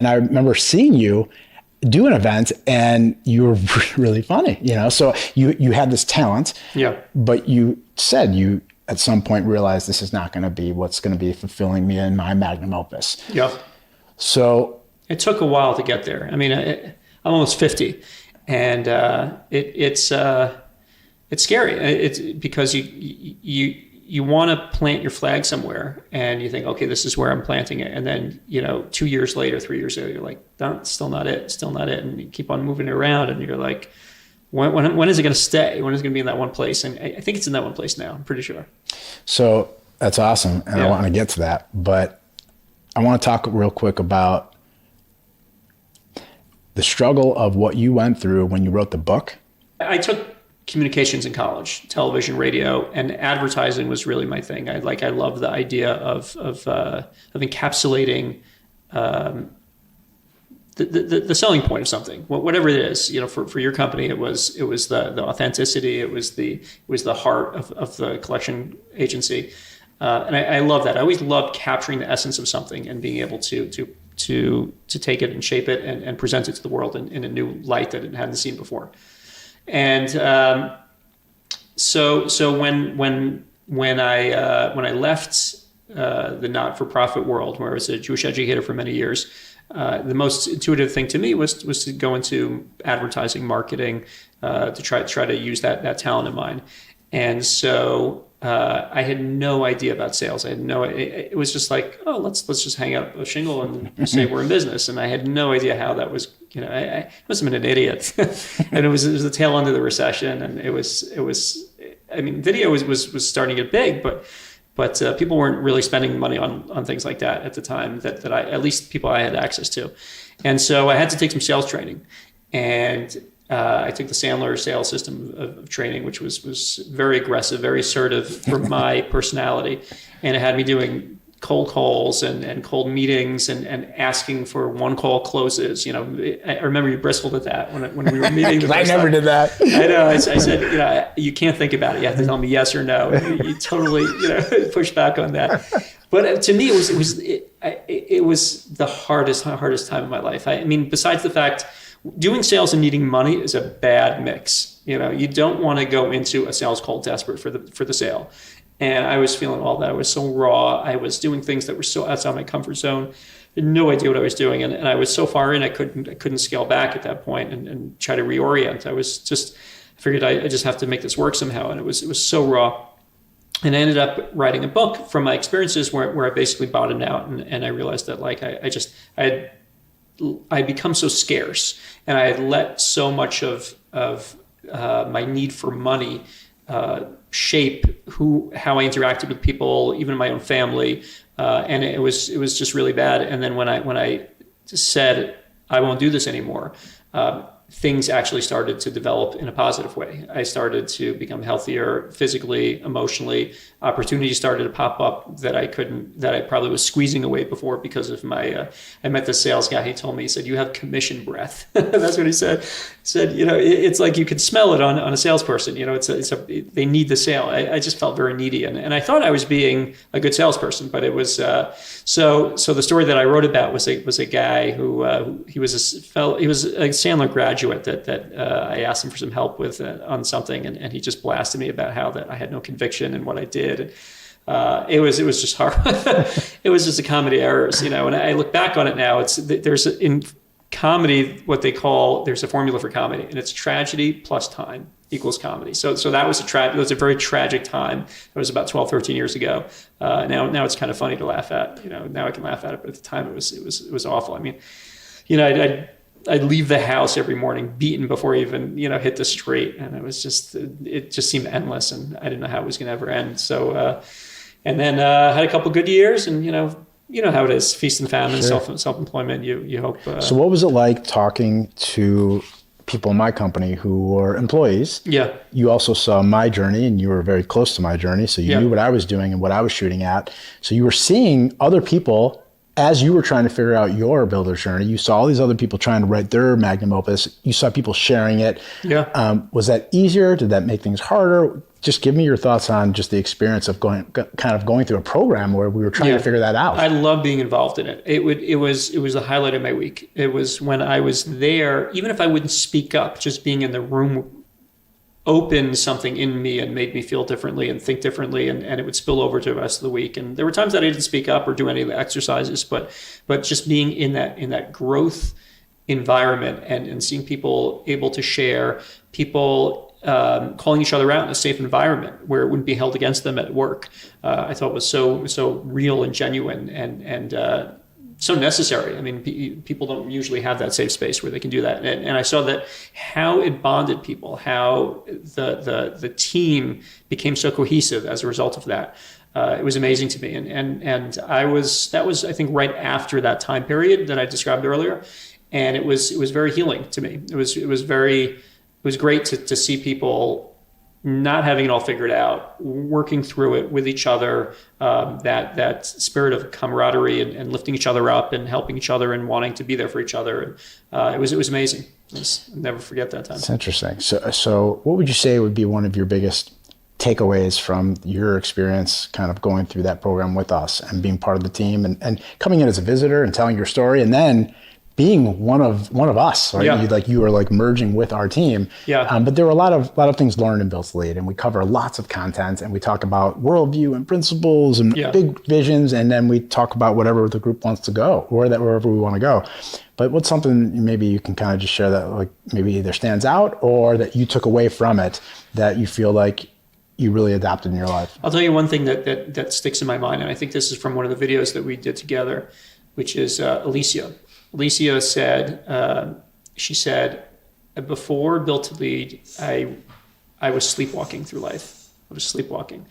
And I remember seeing you do an event and you were really funny, so you had this talent, but you said you at some point realized this is not going to be what's going to be fulfilling me in my magnum opus. Yeah. So it took a while to get there. I mean, I'm almost 50 and it's scary. It's because you want to plant your flag somewhere and you think, okay, this is where I'm planting it. And then, 2 years later, 3 years later, you're like, still not it. And you keep on moving it around and you're like, when is it going to stay? When is it going to be in that one place? And I think it's in that one place now, I'm pretty sure. So that's awesome. And I want to get to that, but I want to talk real quick about the struggle of what you went through when you wrote the book. I took communications in college, television, radio, and advertising was really my thing. I love the idea of encapsulating the selling point of something, whatever it is. For your company, it was the authenticity, it was the heart of the collection agency, and I love that. I always loved capturing the essence of something and being able to take it and shape it and present it to the world in a new light that it hadn't seen before. And so when I left the not-for-profit world, where I was a Jewish educator for many years, the most intuitive thing to me was to go into advertising, marketing, to try to use that talent of mine. And so I had no idea about sales. It was just like, oh, let's just hang out a shingle and say we're in business. And I had no idea how that was. I must have been an idiot. And it was the tail end of the recession, and it was. I mean, video was starting to get big, but people weren't really spending money on things like that at the time that I, at least people I had access to. And so I had to take some sales training, and I took the Sandler sales system of training, which was very aggressive, very assertive for my personality. And it had me doing cold calls and cold meetings and asking for one call closes. I remember you bristled at that when we were meeting. I never did that. I know. I said, you can't think about it. You have to tell me yes or no. You totally, push back on that. But to me, it was the hardest time of my life. I mean, besides the fact, doing sales and needing money is a bad mix. You don't want to go into a sales call desperate for the sale. And I was feeling all that. I was so raw. I was doing things that were so outside my comfort zone. I had no idea what I was doing. And I was so far in, I couldn't scale back at that point and try to reorient. I figured I just have to make this work somehow. And it was so raw. And I ended up writing a book from my experiences where I basically bottomed out. And I realized that I'd become so scarce, and I had let so much of my need for money shape how I interacted with people, even my own family, and it was just really bad. And then when I said I won't do this anymore, things actually started to develop in a positive way. I started to become healthier physically, emotionally. Opportunities started to pop up that I probably was squeezing away before because of my, I met this sales guy. He told me, he said, you have commission breath. That's what he said. He said, it's like you can smell it on a salesperson. They need the sale. I just felt very needy. And I thought I was being a good salesperson, but it was, so the story that I wrote about was a guy who, he was a Sandler graduate that I asked him for some help with on something, and he just blasted me about how that I had no conviction in what I did. It was just hard. It was just a comedy of errors, and I look back on it now. There's in comedy what they call, there's a formula for comedy, and it's tragedy plus time equals comedy. So that was a very tragic time. It was about 12, 13 years ago. Now it's kind of funny to laugh at. Now I can laugh at it, but at the time it was awful. I mean, I'd leave the house every morning beaten before I even, hit the street. And it just seemed endless, and I didn't know how it was going to ever end. So, and then had a couple good years, and, you know how it is, feast and famine, sure. Self-employment, you hope. So what was it like talking to people in my company who were employees? Yeah. You also saw my journey, and you were very close to my journey. So you knew what I was doing and what I was shooting at. So you were seeing other people. As you were trying to figure out your builder journey, you saw all these other people trying to write their magnum opus. You saw people sharing it. Yeah. Was that easier? Did that make things harder? just give me your thoughts on just the experience of going through a program where we were trying to figure that out. I love being involved in it. It was the highlight of my week. It was when I was there, even if I wouldn't speak up, just being in the room opened something in me and made me feel differently and think differently, and it would spill over to the rest of the week. And there were times that I didn't speak up or do any of the exercises, but just being in that growth environment and seeing people able to share, people calling each other out in a safe environment where it wouldn't be held against them at work, I thought was so real and genuine and so necessary. I mean, people don't usually have that safe space where they can do that. And I saw that how it bonded people, how the team became so cohesive as a result of that. It was amazing to me. And that was, I think, right after that time period that I described earlier. And it was very healing to me. It was great to see people not having it all figured out, working through it with each other, that spirit of camaraderie and lifting each other up and helping each other and wanting to be there for each other. And it was amazing. I'll never forget that time. It's interesting. So what would you say would be one of your biggest takeaways from your experience kind of going through that program with us and being part of the team and coming in as a visitor and telling your story and then being one of us, right? Yeah. You were like merging with our team. Yeah. But there were a lot of things learned in Built to Lead, and we cover lots of content, and we talk about worldview and principles and big visions, and then we talk about whatever the group wants to go, wherever we want to go. But what's something maybe you can kind of just share that like maybe either stands out or that you took away from it that you feel like you really adopted in your life? I'll tell you one thing that sticks in my mind, and I think this is from one of the videos that we did together, which is Alicia. Alicia said, she said, before Built to Lead, I was sleepwalking through life. I was sleepwalking.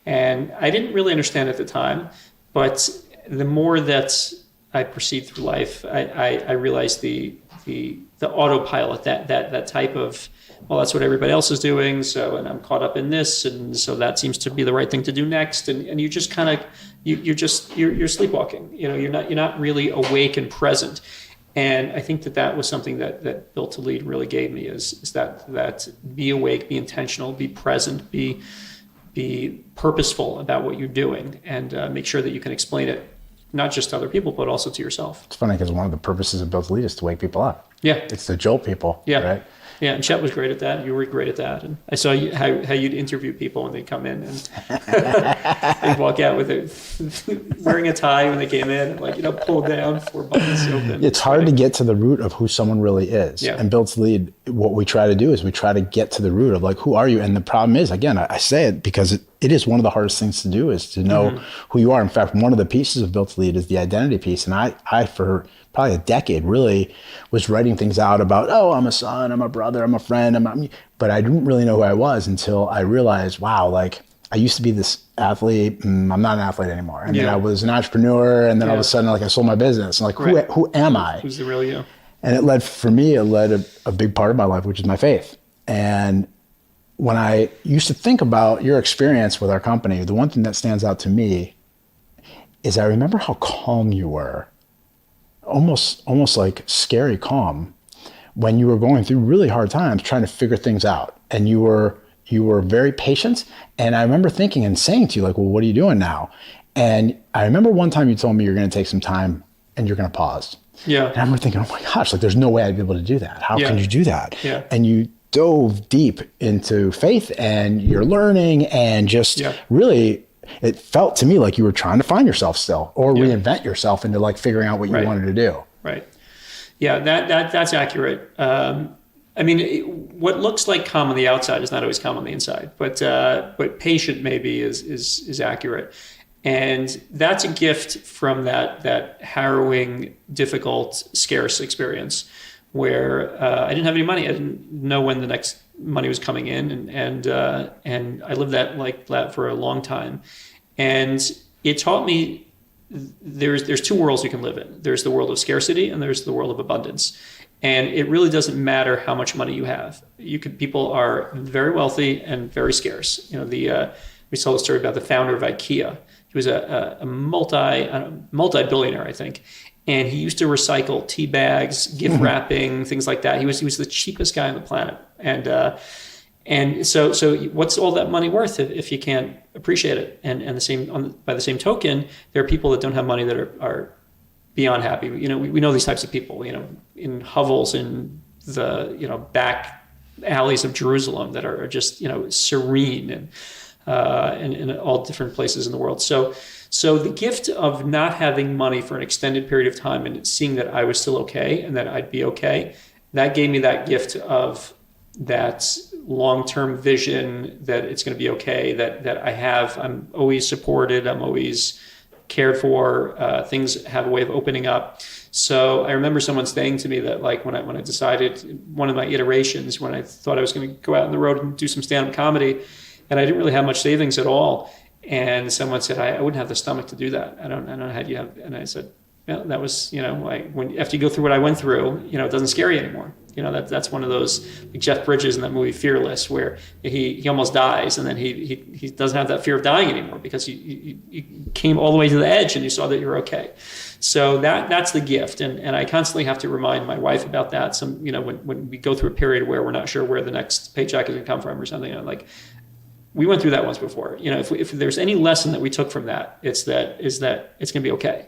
And I didn't really understand at the time, but the more that I proceed through life, I realized the autopilot, that type of, well, that's what everybody else is doing. And I'm caught up in this. And so that seems to be the right thing to do next. And you just kind of, you're sleepwalking. You're not really awake and present. And I think that was something that Built to Lead really gave me is that be awake, be intentional, be present, be purposeful about what you're doing, and make sure that you can explain it not just to other people, but also to yourself. It's funny because one of the purposes of Built to Lead is to wake people up. Yeah. It's to jolt people. Yeah. Right? Yeah, and Chet was great at that. You were great at that. And I saw how you'd interview people when they come in and they'd walk out with it, wearing a tie when they came in, and pulled down 4 buttons open. It's hard to get to the root of who someone really is. Yeah. And Built to Lead, what we try to do is we try to get to the root of who are you? And the problem is, again, I say it because it is one of the hardest things to do is to know who you are. In fact, one of the pieces of Built to Lead is the identity piece. And I for probably a decade really was writing things out about, I'm a son, I'm a brother, I'm a friend, but I didn't really know who I was until I realized, wow, I used to be this athlete, and I'm not an athlete anymore. And then I was an entrepreneur, and then all of a sudden I sold my business. And who am I? Who's the real you? And it led a big part of my life, which is my faith. And when I used to think about your experience with our company, the one thing that stands out to me is I remember how calm you were. Almost like scary calm when you were going through really hard times trying to figure things out. And you were very patient. And I remember thinking and saying to you, well, what are you doing now? And I remember one time you told me you're going to take some time and you're going to pause. Yeah. And I remember thinking, oh my gosh, there's no way I'd be able to do that. How can you do that? Yeah. And you dove deep into faith and your learning and just really, it felt to me like you were trying to find yourself still or reinvent yourself into figuring out what you wanted to do. Right. Yeah, that's accurate. What looks like calm on the outside is not always calm on the inside, but patient maybe is accurate. And that's a gift from that harrowing, difficult, scarce experience where I didn't have any money. I didn't know when the next money was coming in, and I lived that for a long time. And it taught me there's two worlds you can live in. There's the world of scarcity and there's the world of abundance. And it really doesn't matter how much money you have. People are very wealthy and very scarce. We told a story about the founder of IKEA. He was a multi-billionaire, I think. And he used to recycle tea bags, gift wrapping, things like that. He was the cheapest guy on the planet. And so what's all that money worth if you can't appreciate it? And by the same token, there are people that don't have money that are beyond happy. You know, we know these types of people, you know, in hovels in the, you know, back alleys of Jerusalem that are just, you know, serene and in all different places in the world. So the gift of not having money for an extended period of time and seeing that I was still okay and that I'd be okay, that gave me that gift of that long-term vision that it's going to be okay, that I'm always supported, I'm always cared for, things have a way of opening up. So I remember someone saying to me that, like, when I decided, one of my iterations, when I thought I was going to go out on the road and do some stand-up comedy, and I didn't really have much savings at all, and someone said, I wouldn't have the stomach to do that. I don't know how you have, and I said, yeah, that was, you know, like, after you go through what I went through, you know, it doesn't scare you anymore. You know, that's one of those, like Jeff Bridges in that movie Fearless, where he almost dies, and then he doesn't have that fear of dying anymore because you came all the way to the edge and you saw that you're okay. So that's the gift, and I constantly have to remind my wife about that. Some, you know, when we go through a period where we're not sure where the next paycheck is going to come from or something, I'm like, we went through that once before. You know, if there's any lesson that we took from that, it's that it's going to be okay.